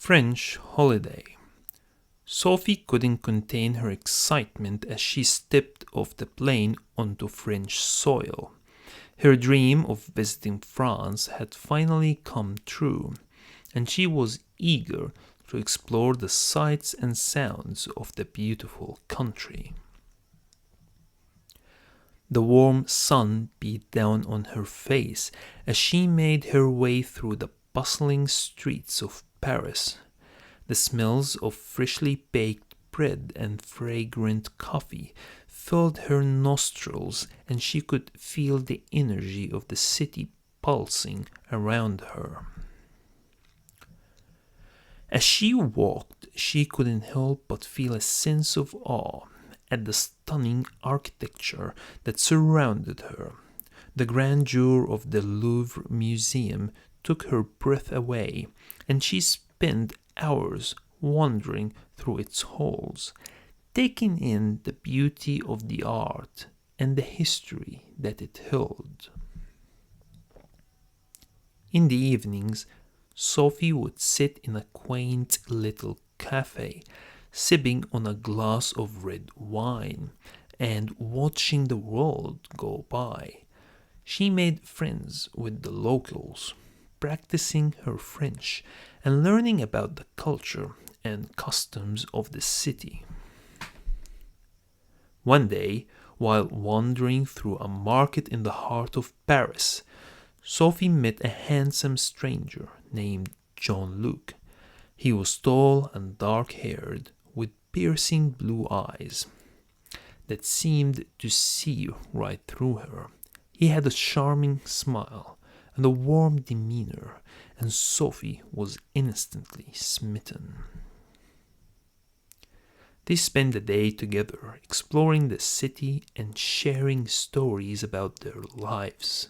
French holiday. Sophie couldn't contain her excitement as she stepped off the plane onto French soil. Her dream of visiting France had finally come true, and she was eager to explore the sights and sounds of the beautiful country. The warm sun beat down on her face as she made her way through the bustling streets of Paris. The smells of freshly baked bread and fragrant coffee filled her nostrils, and she could feel the energy of the city pulsing around her. As she walked, she couldn't help but feel a sense of awe at the stunning architecture that surrounded her. The grandeur of the Louvre Museum took her breath away, and she spent hours wandering through its halls, taking in the beauty of the art and the history that it held. In the evenings, Sophie would sit in a quaint little cafe, sipping on a glass of red wine and watching the world go by. She made friends with the locals, practicing her French and learning about the culture and customs of the city. One day, while wandering through a market in the heart of Paris, Sophie met a handsome stranger named Jean-Luc. He was tall and dark-haired, with piercing blue eyes that seemed to see right through her. He had a charming smile and a warm demeanor, and Sophie was instantly smitten. They spent the day together, exploring the city and sharing stories about their lives.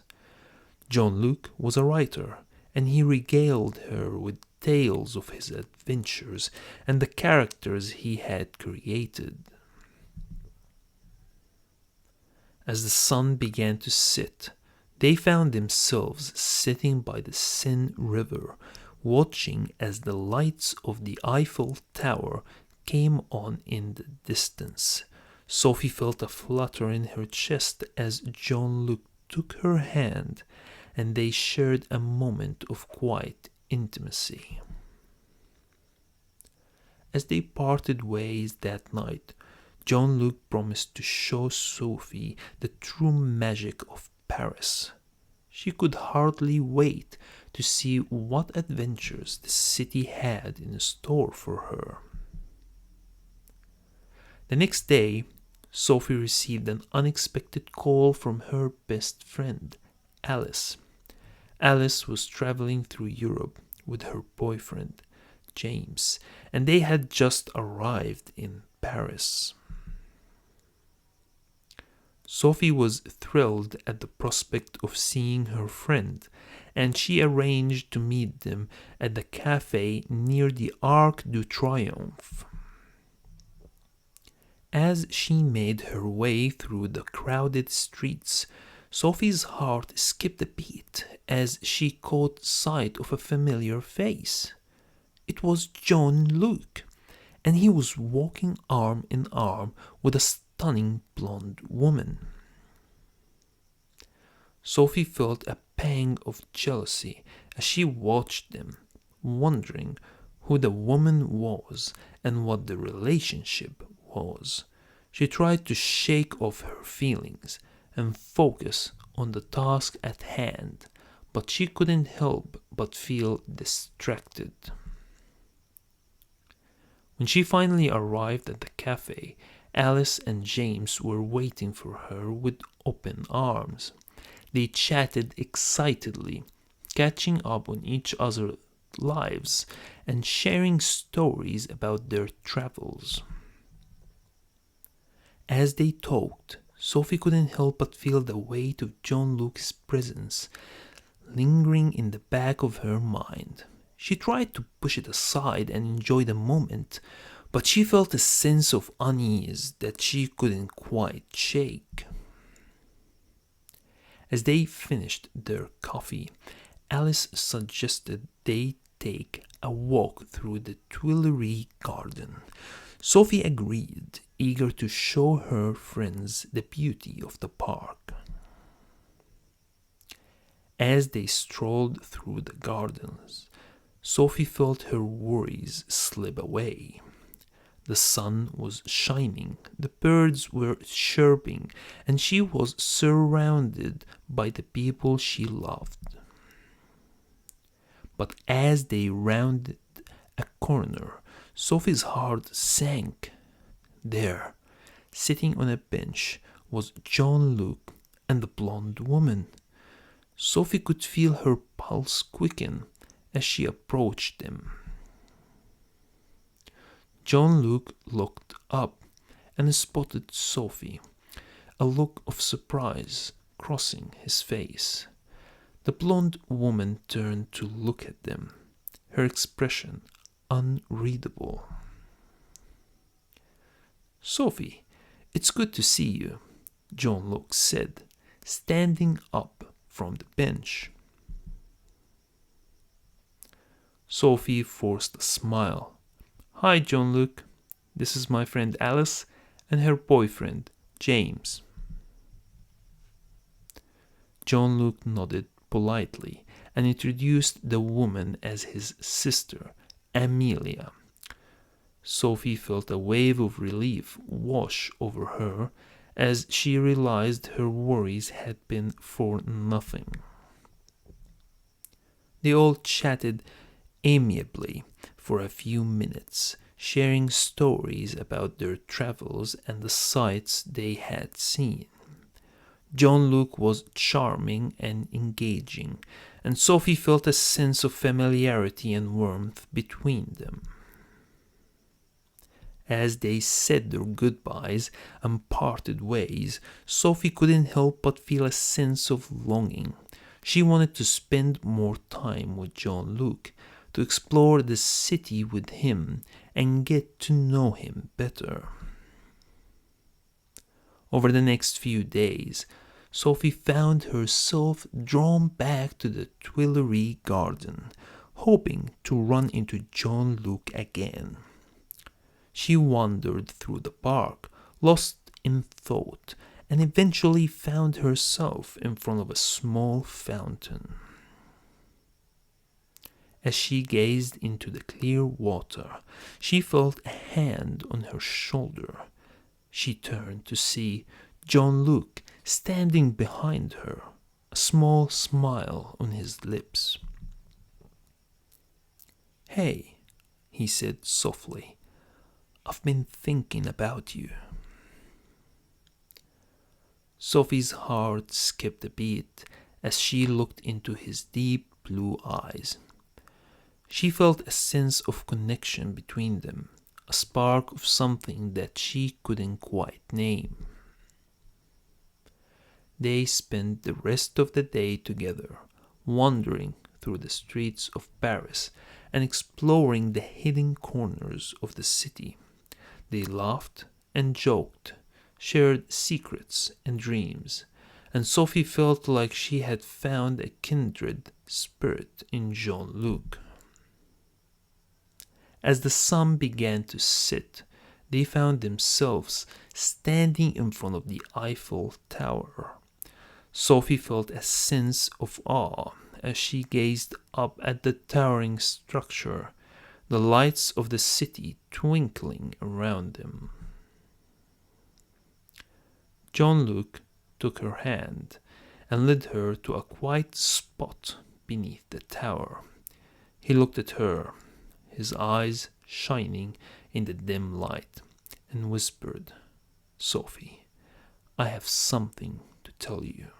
Jean-Luc was a writer, and he regaled her with tales of his adventures and the characters he had created. As the sun began to set, they found themselves sitting by the Seine River, watching as the lights of the Eiffel Tower came on in the distance. Sophie felt a flutter in her chest as Jean-Luc took her hand, and they shared a moment of quiet intimacy. As they parted ways that night, Jean-Luc promised to show Sophie the true magic of Paris. She could hardly wait to see what adventures the city had in store for her. The next day, Sophie received an unexpected call from her best friend, Alice. Alice was traveling through Europe with her boyfriend, James, and they had just arrived in Paris. Sophie was thrilled at the prospect of seeing her friend, and she arranged to meet them at the cafe near the Arc de Triomphe. As she made her way through the crowded streets, Sophie's heart skipped a beat as she caught sight of a familiar face. It was Jean-Luc, and he was walking arm in arm with a stunning blonde woman. Sophie felt a pang of jealousy as she watched them, wondering who the woman was and what the relationship was. She tried to shake off her feelings and focus on the task at hand, but she couldn't help but feel distracted. When she finally arrived at the cafe, Alice and James were waiting for her with open arms. They chatted excitedly, catching up on each other's lives and sharing stories about their travels. As they talked, Sophie couldn't help but feel the weight of Jean-Luc's presence lingering in the back of her mind. She tried to push it aside and enjoy the moment, but she felt a sense of unease that she couldn't quite shake. As they finished their coffee, Alice suggested they take a walk through the Tuileries garden. Sophie agreed, eager to show her friends the beauty of the park. As they strolled through the gardens, Sophie felt her worries slip away. The sun was shining, the birds were chirping, and she was surrounded by the people she loved. But as they rounded a corner, Sophie's heart sank. There, sitting on a bench, was Jean-Luc and the blonde woman. Sophie could feel her pulse quicken as she approached them. Jean-Luc looked up and spotted Sophie, a look of surprise crossing his face. The blonde woman turned to look at them, her expression unreadable. "Sophie, it's good to see you," Jean-Luc said, standing up from the bench. Sophie forced a smile. "Hi, Jean-Luc. This is my friend Alice and her boyfriend, James." Jean-Luc nodded politely and introduced the woman as his sister, Amelia. Sophie felt a wave of relief wash over her as she realized her worries had been for nothing. They all chatted amiably for a few minutes, sharing stories about their travels and the sights they had seen. Jean-Luc was charming and engaging, and Sophie felt a sense of familiarity and warmth between them. As they said their goodbyes and parted ways, Sophie couldn't help but feel a sense of longing. She wanted to spend more time with Jean-Luc, to explore the city with him and get to know him better. Over the next few days, Sophie found herself drawn back to the Tuileries garden, hoping to run into Jean-Luc again. She wandered through the park, lost in thought, and eventually found herself in front of a small fountain. As she gazed into the clear water, she felt a hand on her shoulder. She turned to see Jean-Luc standing behind her, a small smile on his lips. "Hey," he said softly, "I've been thinking about you." Sophie's heart skipped a beat as she looked into his deep blue eyes. She felt a sense of connection between them, a spark of something that she couldn't quite name. They spent the rest of the day together, wandering through the streets of Paris and exploring the hidden corners of the city. They laughed and joked, shared secrets and dreams, and Sophie felt like she had found a kindred spirit in Jean-Luc. As the sun began to set, they found themselves standing in front of the Eiffel Tower. Sophie felt a sense of awe as she gazed up at the towering structure, the lights of the city twinkling around them. Jean-Luc took her hand and led her to a quiet spot beneath the tower. He looked at her, his eyes shining in the dim light, and whispered, "Sophie, I have something to tell you."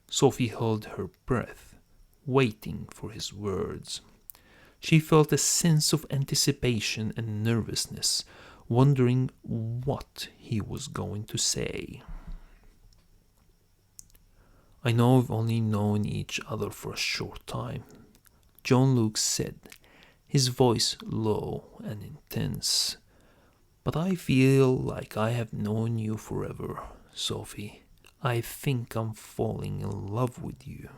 Sophie held her breath, waiting for his words. She felt a sense of anticipation and nervousness, wondering what he was going to say. "I know we've only known each other for a short time," Jean-Luc said, his voice low and intense. "But I feel like I have known you forever, Sophie. I think I'm falling in love with you."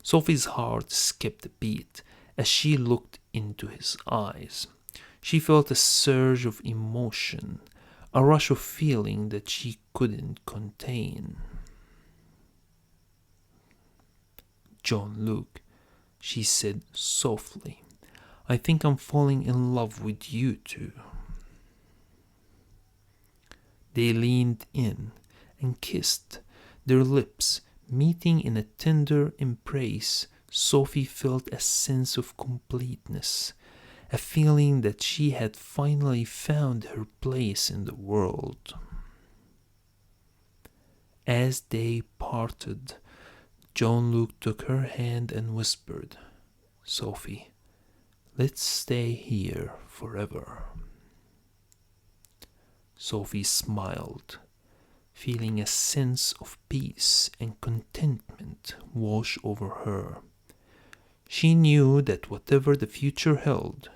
Sophie's heart skipped a beat as she looked into his eyes. She felt a surge of emotion, a rush of feeling that she couldn't contain. John Luke, she said softly, I think I'm falling in love with you too. They leaned in and kissed, their lips meeting in a tender embrace. Sophie felt a sense of completeness, a feeling that she had finally found her place in the world. As they parted, John Luke took her hand and whispered, Sophie, let's stay here forever. Sophie smiled, feeling a sense of peace and contentment wash over her. She knew that whatever the future held,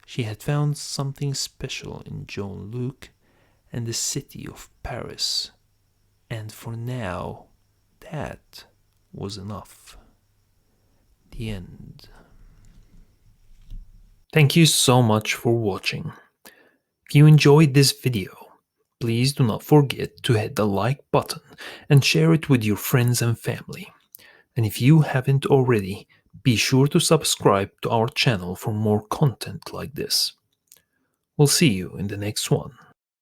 she had found something special in John Luke and the city of Paris, and for now, that was enough. The end. Thank you so much for watching. If you enjoyed this video, please do not forget to hit the like button and share it with your friends and family. And if you haven't already, be sure to subscribe to our channel for more content like this. We'll see you in the next one.